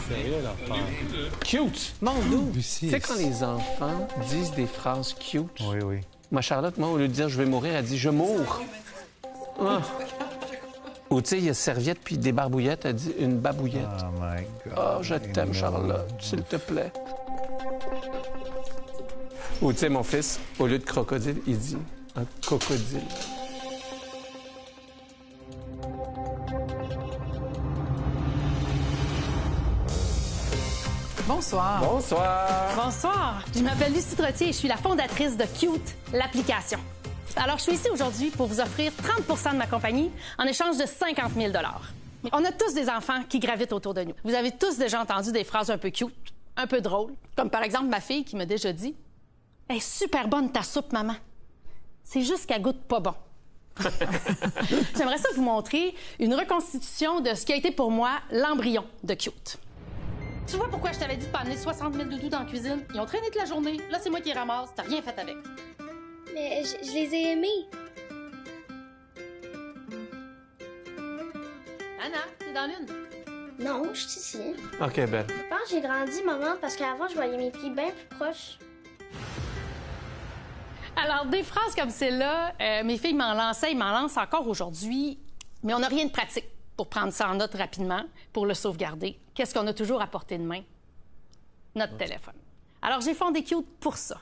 Sérieux, l'enfant. Cute! Mon doux. Tu sais, quand les enfants disent des phrases cute, Oui, oui. ma Charlotte, moi, au lieu de dire « je vais mourir », elle dit « je mourre ». Ah. Ou tu sais, il y a serviette puis des barbouillettes, elle dit « une babouillette Oh my God. ». Oh, je t'aime, Charlotte, s'il te plaît. Ou tu sais, mon fils, au lieu de crocodile, il dit un crocodile. Bonsoir. Bonsoir! Bonsoir, je m'appelle Lucie Trottier et je suis la fondatrice de Cute, l'application. Alors, je suis ici aujourd'hui pour vous offrir 30 de ma compagnie en échange de 50 000 On a tous des enfants qui gravitent autour de nous. Vous avez tous déjà entendu des phrases un peu cute, un peu drôles, comme par exemple ma fille qui m'a déjà dit « Hey, super bonne ta soupe, maman. C'est juste qu'elle goûte pas bon. » J'aimerais ça vous montrer une reconstitution de ce qui a été pour moi l'embryon de Cute. Tu vois pourquoi je t'avais dit de pas amener 60 000 doudous dans la cuisine? Ils ont traîné toute la journée. Là, c'est moi qui les ramasse. T'as rien fait avec. Mais je les ai aimés. Anna, t'es dans l'une. Non, je suis ici. OK, belle. Je pense que j'ai grandi, maman, parce qu'avant, je voyais mes pieds bien plus proches. Alors, des phrases comme celle-là, mes filles m'en lançaient, ils m'en lancent encore aujourd'hui, mais on n'a rien de pratique pour prendre ça en note rapidement, pour le sauvegarder. Qu'est-ce qu'on a toujours à portée de main? Notre téléphone. Alors, j'ai fondé Cute pour ça.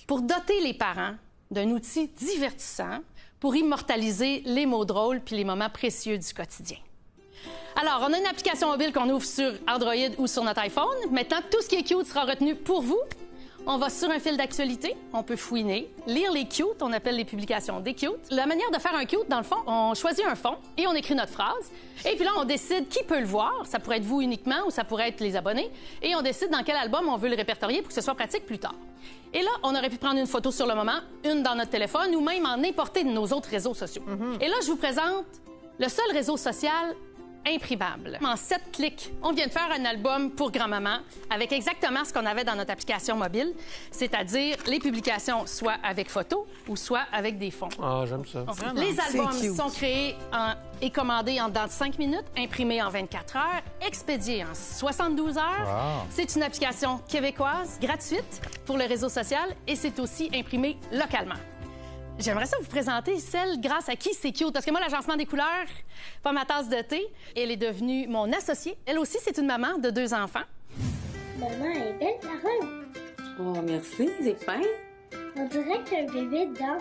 Pour doter les parents d'un outil divertissant pour immortaliser les mots drôles puis les moments précieux du quotidien. Alors, on a une application mobile qu'on ouvre sur Android ou sur notre iPhone. Maintenant, tout ce qui est Cute sera retenu pour vous. On va sur un fil d'actualité, on peut fouiner, lire les cute, on appelle les publications des cute. La manière de faire un cute, dans le fond, on choisit un fond et on écrit notre phrase. Et puis là, on décide qui peut le voir. Ça pourrait être vous uniquement ou ça pourrait être les abonnés. Et on décide dans quel album on veut le répertorier pour que ce soit pratique plus tard. Et là, on aurait pu prendre une photo sur le moment, une dans notre téléphone ou même en importer de nos autres réseaux sociaux. Et là, je vous présente le seul réseau social imprimable. En 7 clics, on vient de faire un album pour grand-maman avec exactement ce qu'on avait dans notre application mobile, c'est-à-dire les publications soit avec photo ou soit avec des fonds. Ah, j'aime ça. Les albums sont créés et commandés en dedans de 5 minutes, imprimés en 24 heures, expédiés en 72 heures. Wow. C'est une application québécoise, gratuite pour le réseau social et c'est aussi imprimé localement. J'aimerais ça vous présenter celle grâce à qui c'est Cute. Parce que moi, l'agencement des couleurs, pas ma tasse de thé. Elle est devenue mon associée. Elle aussi, c'est une maman de 2 enfants. Maman, elle est belle, parole. Oh, merci, c'est fin. On dirait qu'il y a un bébé dedans.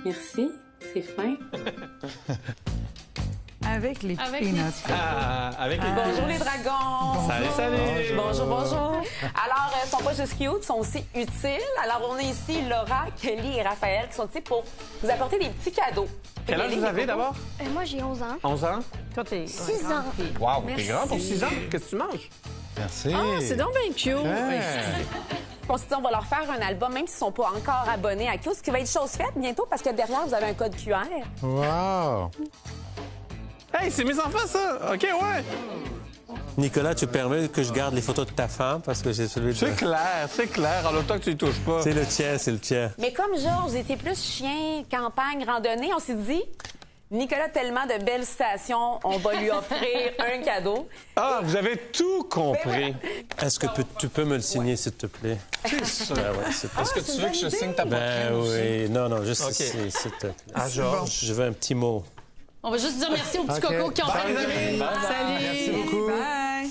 Merci, c'est fin. Avec les Avec peanuts. Avec les Bonjour les dragons! Salut, salut! Bonjour, bonjour! Alors, ils sont pas juste cute, ils sont aussi utiles. Alors, on est ici Laura, Kelly et Raphaël qui sont ici pour vous apporter des petits cadeaux. Quel âge vous avez d'abord? Moi, j'ai 11 ans. 11 ans? Toi, t'es 6 ans. Wow, t'es grand pour 6 ans. Qu'est-ce que tu manges? Merci. Ah, c'est donc bien cute. On s'est dit, on va leur faire un album, même s'ils sont pas encore abonnés à Cute, ce qui va être chose faite bientôt parce que derrière, vous avez un code QR. Wow. Hey, c'est mes enfants, ça! OK, ouais! Nicolas, tu permets que je garde les photos de ta femme parce que j'ai celui de... C'est clair. En même temps que tu les touches pas. C'est le tien, c'est le tien. Mais comme Georges était plus chien, campagne, randonnée, on s'est dit, Nicolas a tellement de belles citations, on va lui offrir un cadeau. Ah, vous avez tout compris. Est-ce que tu peux me le signer, s'il te plaît? C'est ça. Ben ouais, c'est pas... Est-ce que tu veux que je signe ta Ben oui, non, juste OK. ici, s'il te plaît. Ah, Georges. Je veux un petit mot. On va juste dire merci aux petits cocos qui ont fait le Salut. Merci beaucoup. Bye.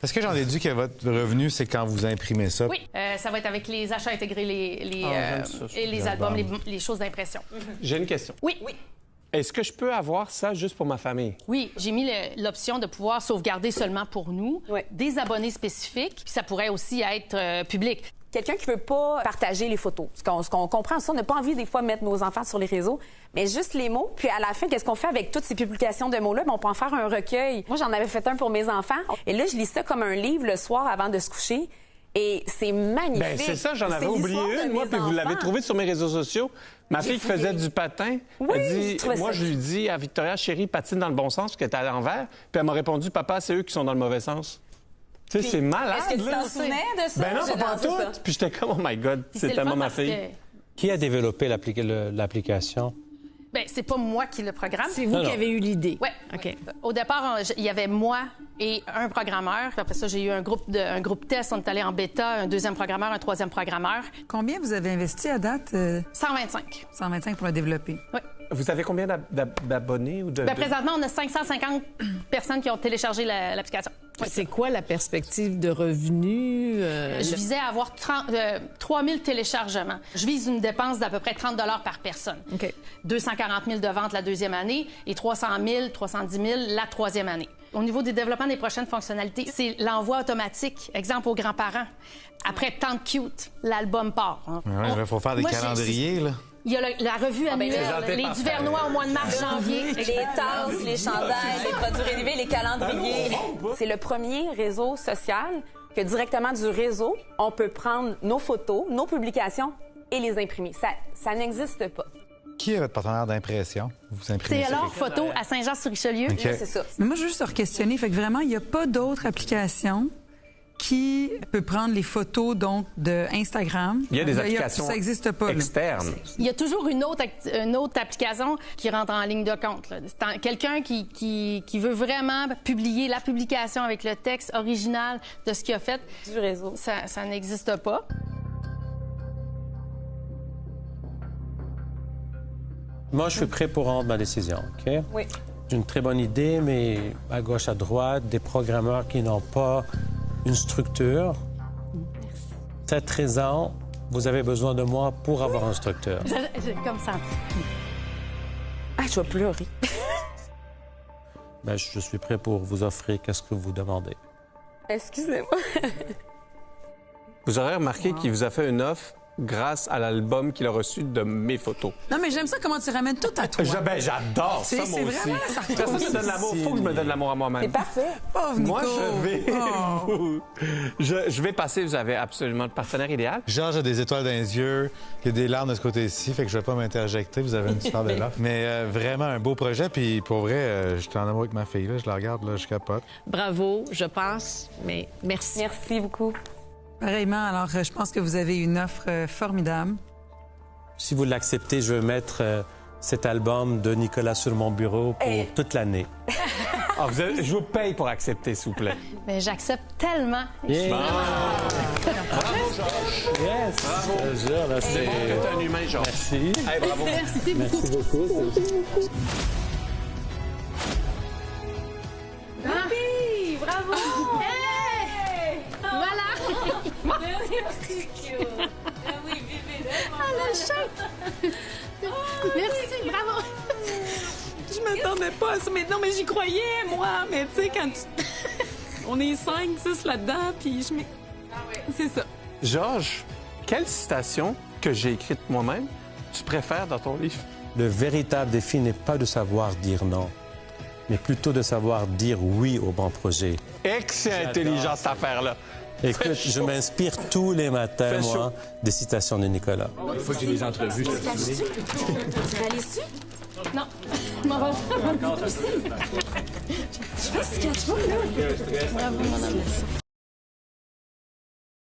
Est-ce que j'en déduis que votre revenu, c'est quand vous imprimez ça? Oui, ça va être avec les achats intégrés j'aime ça, et les albums, les choses d'impression. J'ai une question. Oui. Est-ce que je peux avoir ça juste pour ma famille? Oui, j'ai mis l'option de pouvoir sauvegarder seulement pour nous, Oui. des abonnés spécifiques, puis ça pourrait aussi être public. Quelqu'un qui veut pas partager les photos. Ce qu'on comprend, ça, on n'a pas envie des fois de mettre nos enfants sur les réseaux, mais juste les mots. Puis à la fin, qu'est-ce qu'on fait avec toutes ces publications de mots-là? Bien, on peut en faire un recueil. Moi, j'en avais fait un pour mes enfants. Et là, je lis ça comme un livre le soir avant de se coucher. Et c'est magnifique. Ben c'est ça, j'en avais C'est oublié l'histoire de une, moi, mes puis vous l'avez enfants. trouvé sur mes réseaux sociaux. Ma fille qui faisait du patin, Oui, elle je dit, trouvais moi, ça. je lui dis à Victoria, chérie, patine dans le bon sens, parce qu'elle était à l'envers. Puis elle m'a répondu, papa, c'est eux qui sont dans le mauvais sens. Tu sais, Puis, c'est malade, Est-ce que tu là. t'en souvenais de ça? Ben non, J'ai pas lancé tout. ça. Puis j'étais comme, oh my God, Puis c'est le tellement fun ma parce fille. que- Qui a développé l'application? Bien, c'est pas moi qui le programme. C'est vous Non, qui non. avez eu l'idée. Oui. OK. Au départ, il y avait moi et un programmeur. Puis après ça, j'ai eu un groupe test. On est allé en bêta, un deuxième programmeur, un troisième programmeur. Combien vous avez investi à date? 125. 125 pour le développer. Oui. Vous avez combien d'abonnés ou de... Bien, présentement, on a 550 personnes qui ont téléchargé l'application. Oui. C'est quoi la perspective de revenus? Je visais à avoir 3000 téléchargements. Je vise une dépense d'à peu près 30 par personne. OK. 240 000 de ventes la deuxième année et 300 000, 310 000 la troisième année. Au niveau des développements des prochaines fonctionnalités, c'est l'envoi automatique. Exemple aux grands-parents. Après tant de cute, l'album part. Hein. Il faut faire des Moi, calendriers, là. Il y a la revue annuelle, présenté les par Duvernois au mois de mars, janvier. Les tasses, les chandails, les produits dérivés, les calendriers. C'est le premier réseau social que directement du réseau, on peut prendre nos photos, nos publications et les imprimer. Ça n'existe pas. Qui est votre partenaire d'impression? Vous imprimez C'est ça? alors photo à Saint-Jean-sur-Richelieu. OK. C'est ça. Mais moi, je veux juste re-questionner. Fait que vraiment, il n'y a pas d'autre application qui peut prendre les photos donc de Instagram. Il y a des applications Ça n'existe pas. là. externes. Il y a toujours une autre application qui rentre en ligne de compte. là. C'est quelqu'un qui veut vraiment publier la publication avec le texte original de ce qu'il a fait. Du réseau. Ça n'existe pas. Moi, je suis prêt pour rendre ma décision, OK? Oui. J'ai une très bonne idée, mais à gauche, à droite, des programmeurs qui n'ont pas une structure. 7-13 ans, vous avez besoin de moi pour avoir une structure. J'ai comme senti. Ah, je vais pleurer. Ben, je suis prêt pour vous offrir qu'est-ce que vous demandez. Excusez-moi. Vous aurez remarqué qu'il vous a fait une offre grâce à l'album qu'il a reçu de mes photos. Non, mais j'aime ça comment tu ramènes tout à toi. J'adore ça, C'est moi aussi. vraiment, ça Ça me donne l'amour. Faut que je me donne l'amour à moi-même. C'est parfait. Pauvre Nico. Moi, je vais... Oh. je vais passer. Vous avez absolument le partenaire idéal. Georges a des étoiles dans les yeux, il y a des larmes de ce côté-ci, fait que je vais pas m'interjecter. Vous avez une super belle offre. Mais vraiment un beau projet, puis pour vrai, je suis en amour avec ma fille. Là, je la regarde, là, je capote. Bravo, je pense, mais merci. Merci beaucoup. Pareillement, alors je pense que vous avez une offre formidable. Si vous l'acceptez, je vais mettre cet album de Nicolas sur mon bureau pour toute l'année. Ah, je vous paye pour accepter, s'il vous plaît. Mais j'accepte tellement. Yeah. Bravo, Yes! Bravo. Je te jure, là, C'est bon que t'es un humain, Georges. Merci. Hey, bravo. Merci beaucoup. Merci beaucoup. Oui, bravo! Hey! Voilà! Ah, le chat! Merci, bravo! Je m'attendais pas à ça. Mais non, mais j'y croyais, moi. Mais tu sais, quand on est 5, 6 là-dedans, puis je m'y... C'est ça. Georges, quelle citation que j'ai écrite moi-même tu préfères dans ton livre? Le véritable défi n'est pas de savoir dire non, mais plutôt de savoir dire oui au bon projet. Excellent intelligent, cette affaire-là. Écoute, je m'inspire tous les matins, Fais chaud. moi, des citations de Nicolas. Une fois que j'ai des entrevues, je te souviens. Tu réalises-tu? Non, m'en va. Je pense que tu vois, là. Bravo, mon ami.